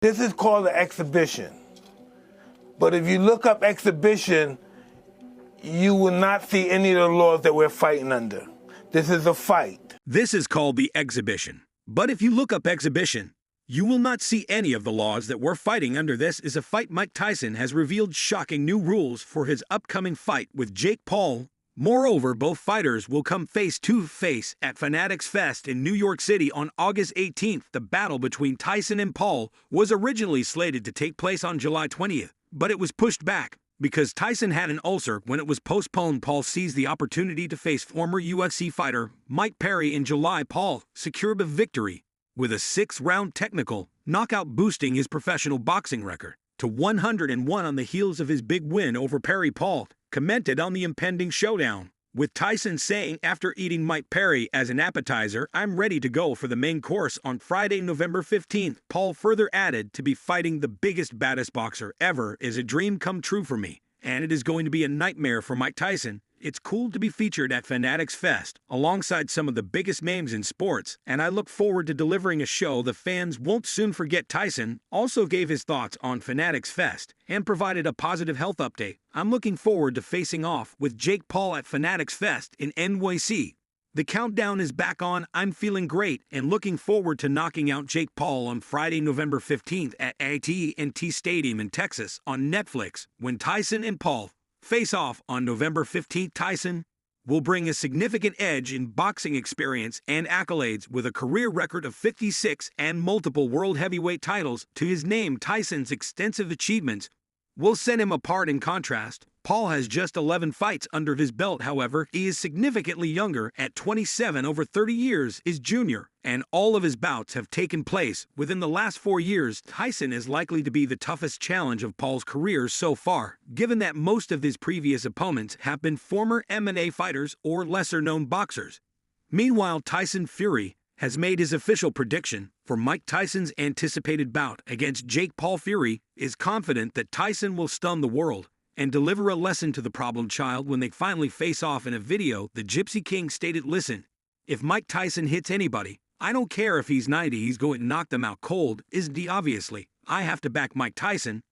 This is called an exhibition. But if you look up exhibition, you will not see any of the laws that we're fighting under. This is a fight. This is called the exhibition. But if you look up exhibition, you will not see any of the laws that we're fighting under. This is a fight. Mike Tyson has revealed shocking new rules for his upcoming fight with Jake Paul. Moreover, both fighters will come face-to-face at Fanatics Fest in New York City on August 18th. The battle between Tyson and Paul was originally slated to take place on July 20th, but it was pushed back because Tyson had an ulcer. When it was postponed, Paul seized the opportunity to face former UFC fighter Mike Perry in July. Paul secured a victory with a 6-round technical knockout, boosting his professional boxing record to 101 on the heels of his big win over Perry. Paul commented on the impending showdown, with Tyson saying after eating Mike Perry as an appetizer, "I'm ready to go for the main course on Friday, November 15th. Paul further added, "To be fighting the biggest, baddest boxer ever is a dream come true for me, and it is going to be a nightmare for Mike Tyson. It's cool to be featured at Fanatics Fest alongside some of the biggest names in sports, and I look forward to delivering a show the fans won't soon forget." Tyson also gave his thoughts on Fanatics Fest and provided a positive health update. "I'm looking forward to facing off with Jake Paul at Fanatics Fest in NYC. The countdown is back on. I'm feeling great and looking forward to knocking out Jake Paul on Friday, November 15th at AT&T Stadium in Texas on Netflix. When Tyson and Paul face off on November 15th, Tyson will bring a significant edge in boxing experience and accolades with a career record of 56 and multiple world heavyweight titles to his name. Tyson's extensive achievements will set him apart. In contrast, Paul has just 11 fights under his belt. However, he is significantly younger at 27. Over 30 years is junior, and all of his bouts have taken place within the last 4 years. Tyson is likely to be the toughest challenge of Paul's career so far, given that most of his previous opponents have been former MMA fighters or lesser-known boxers. Meanwhile, Tyson Fury has made his official prediction for Mike Tyson's anticipated bout against Jake Paul. Fury is confident that Tyson will stun the world and deliver a lesson to the problem child when they finally face off. In a video, the Gypsy King stated, "Listen, if Mike Tyson hits anybody, I don't care if he's 90, he's going to knock them out cold, isn't he? Obviously, I have to back Mike Tyson.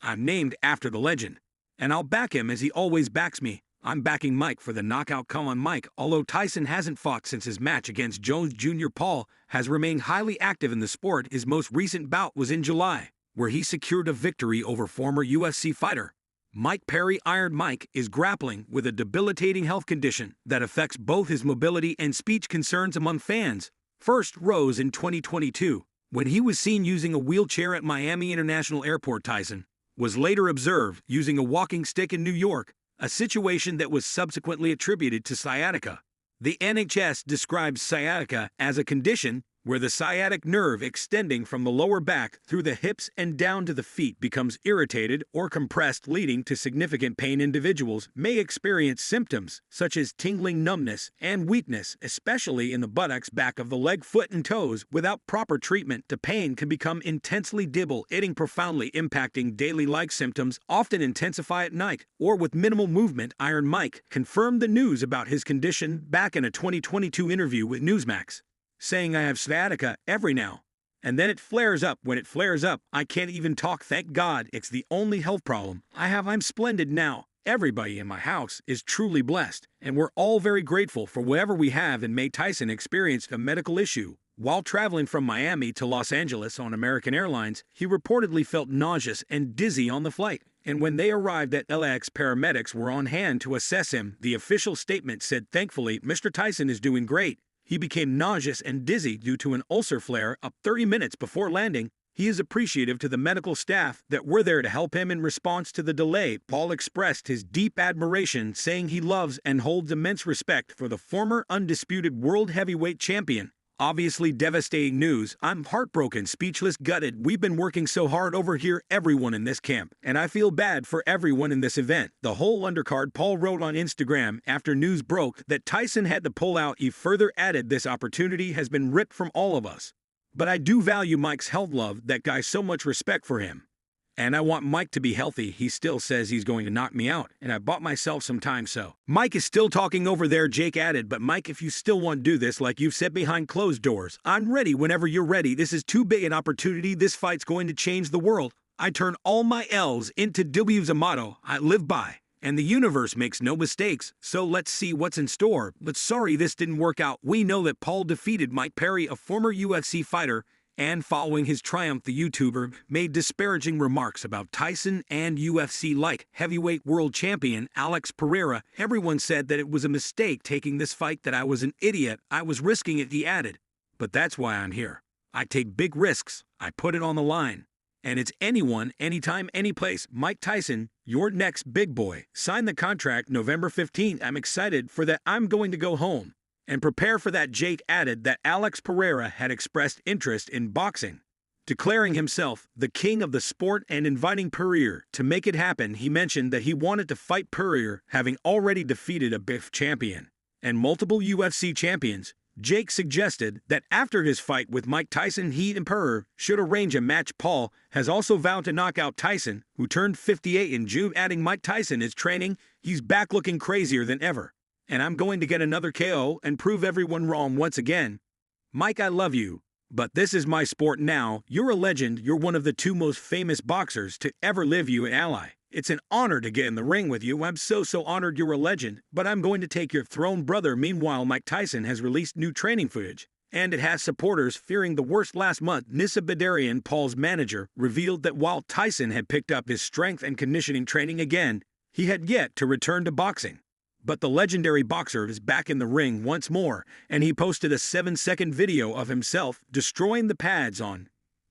I'm named after the legend, and I'll back him as he always backs me. I'm backing Mike for the knockout." Come on, Mike. Although Tyson hasn't fought since his match against Jones Jr., Paul has remained highly active in the sport. His most recent bout was in July, where he secured a victory over former UFC fighter Mike Perry. Iron Mike is grappling with a debilitating health condition that affects both his mobility and speech. Concerns among fans first rose in 2022 when he was seen using a wheelchair at Miami International Airport. Tyson was later observed using a walking stick in New York, a situation that was subsequently attributed to sciatica. The NHS describes sciatica as a condition where the sciatic nerve extending from the lower back through the hips and down to the feet becomes irritated or compressed, leading to significant pain. Individuals may experience symptoms such as tingling, numbness, and weakness, especially in the buttocks, back of the leg, foot, and toes. Without proper treatment, the pain can become intensely debilitating, profoundly impacting daily life. Symptoms often intensify at night or with minimal movement. Iron Mike confirmed the news about his condition back in a 2022 interview with Newsmax, saying, "I have sciatica every now and then it flares up. When it flares up, I can't even talk. Thank God it's the only health problem I have. I'm splendid now. Everybody in my house is truly blessed, and we're all very grateful for whatever we have." And May Tyson experienced a medical issue while traveling from Miami to Los Angeles on American Airlines. He reportedly felt nauseous and dizzy on the flight, and when they arrived at LAX, paramedics were on hand to assess him. The official statement said, "Thankfully, Mr. Tyson is doing great. He became nauseous and dizzy due to an ulcer flare up 30 minutes before landing. He is appreciative to the medical staff that were there to help him in response to the delay." Paul expressed his deep admiration, saying he loves and holds immense respect for the former undisputed world heavyweight champion. "Obviously devastating news. I'm heartbroken, speechless, gutted. We've been working so hard over here, everyone in this camp, and I feel bad for everyone in this event, the whole undercard." Paul wrote on Instagram after news broke that Tyson had to pull out. He further added, "This opportunity has been ripped from all of us, but I do value Mike's health. Love that guy, so much respect for him, And I want Mike to be healthy. He still says he's going to knock me out, and I bought myself some time so. Mike is still talking over there, Jake added, but Mike, if you still want to do this like you've said behind closed doors, I'm ready whenever you're ready. This is too big an opportunity. This fight's going to change the world. I turn all my L's into W's, a motto I live by. And the universe makes no mistakes, so let's see what's in store. But sorry this didn't work out. We know that Paul defeated Mike Perry, a former UFC fighter, and following his triumph, the YouTuber made disparaging remarks about Tyson and UFC light heavyweight world champion Alex Pereira. Everyone said that it was a mistake taking this fight, that I was an idiot. I was risking it, he added. But that's why I'm here. I take big risks. I put it on the line. And it's anyone, anytime, anyplace. Mike Tyson, your next big boy. Sign the contract November 15th. I'm excited for that. I'm going to go home and prepare for that. Jake added that Alex Pereira had expressed interest in boxing, declaring himself the king of the sport and inviting Pereira to make it happen. He mentioned that he wanted to fight Pereira, having already defeated a BIF champion and multiple UFC champions. Jake suggested that after his fight with Mike Tyson, he and Pereira should arrange a match. Paul has also vowed to knock out Tyson, who turned 58 in June, adding Mike Tyson is training. He's back looking crazier than ever. And I'm going to get another KO and prove everyone wrong once again. Mike, I love you, but this is my sport now. You're a legend. You're one of the two most famous boxers to ever live. You an ally. It's an honor to get in the ring with you. I'm so honored. You're a legend, but I'm going to take your throne, brother. Meanwhile, Mike Tyson has released new training footage, and it has supporters fearing the worst. Last month, Nissa Badarian, Paul's manager, revealed that while Tyson had picked up his strength and conditioning training again, he had yet to return to boxing. But the legendary boxer is back in the ring once more, and he posted a 7-second video of himself destroying the pads on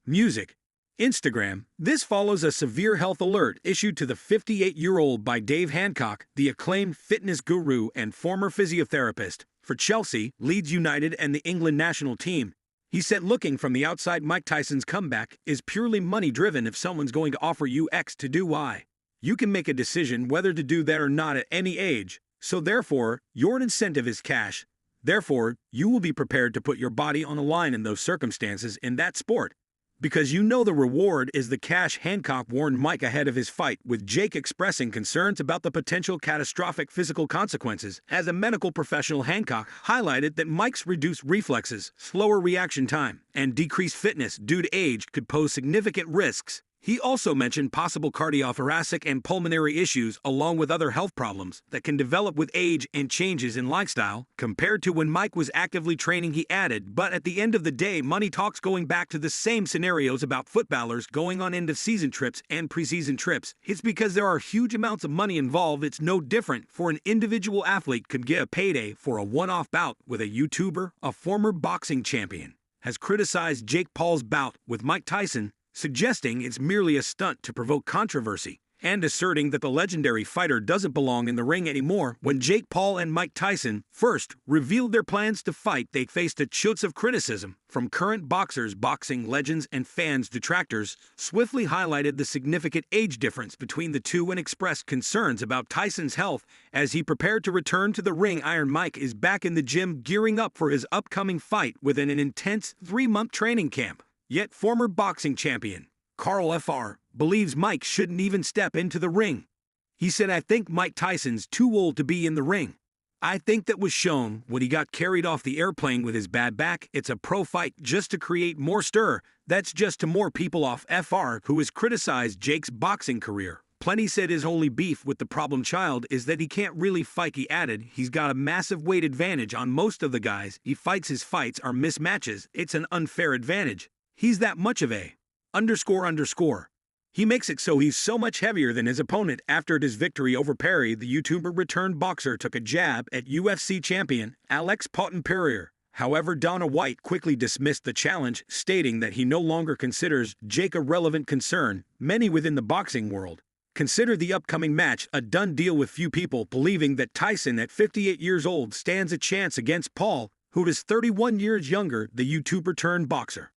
music. Instagram. This follows a severe health alert issued to the 58-year-old by Dave Hancock, the acclaimed fitness guru and former physiotherapist for Chelsea, Leeds United, and the England national team. He said looking from the outside, Mike Tyson's comeback is purely money-driven. If someone's going to offer you X to do Y, you can make a decision whether to do that or not at any age. So therefore, your incentive is cash. Therefore, you will be prepared to put your body on the line in those circumstances in that sport, because you know the reward is the cash. Hancock warned Mike ahead of his fight, with Jake expressing concerns about the potential catastrophic physical consequences. As a medical professional, Hancock highlighted that Mike's reduced reflexes, slower reaction time, and decreased fitness due to age could pose significant risks. He also mentioned possible cardiothoracic and pulmonary issues, along with other health problems that can develop with age and changes in lifestyle compared to when Mike was actively training. He added, but at the end of the day, money talks, going back to the same scenarios about footballers going on end-of-season trips and preseason trips. It's because there are huge amounts of money involved. It's no different for an individual athlete could get a payday for a one-off bout with a YouTuber. A former boxing champion has criticized Jake Paul's bout with Mike Tyson, suggesting it's merely a stunt to provoke controversy, and asserting that the legendary fighter doesn't belong in the ring anymore. When Jake Paul and Mike Tyson first revealed their plans to fight, they faced a chutes of criticism from current boxers, boxing legends, and fans. Detractors swiftly highlighted the significant age difference between the two and expressed concerns about Tyson's health as he prepared to return to the ring. Iron Mike is back in the gym, gearing up for his upcoming fight within an intense 3-month training camp. Yet former boxing champion Carl Fr. believes Mike shouldn't even step into the ring. He said, I think Mike Tyson's too old to be in the ring. I think that was shown when he got carried off the airplane with his bad back. It's a pro fight just to create more stir. That's just to more people off. Fr., who has criticized Jake's boxing career. Plenty said his only beef with the problem child is that he can't really fight. He added, he's got a massive weight advantage on most of the guys he fights. His fights are mismatches. It's an unfair advantage. He's that much of a __. He makes it so he's so much heavier than his opponent. After his victory over Perry, the YouTuber returned boxer took a jab at UFC champion Alex Pereira. However, Dana White quickly dismissed the challenge, stating that he no longer considers Jake a relevant concern. Many within the boxing world consider the upcoming match a done deal, with few people believing that Tyson at 58 years old stands a chance against Paul, who is 31 years younger. The YouTuber turned boxer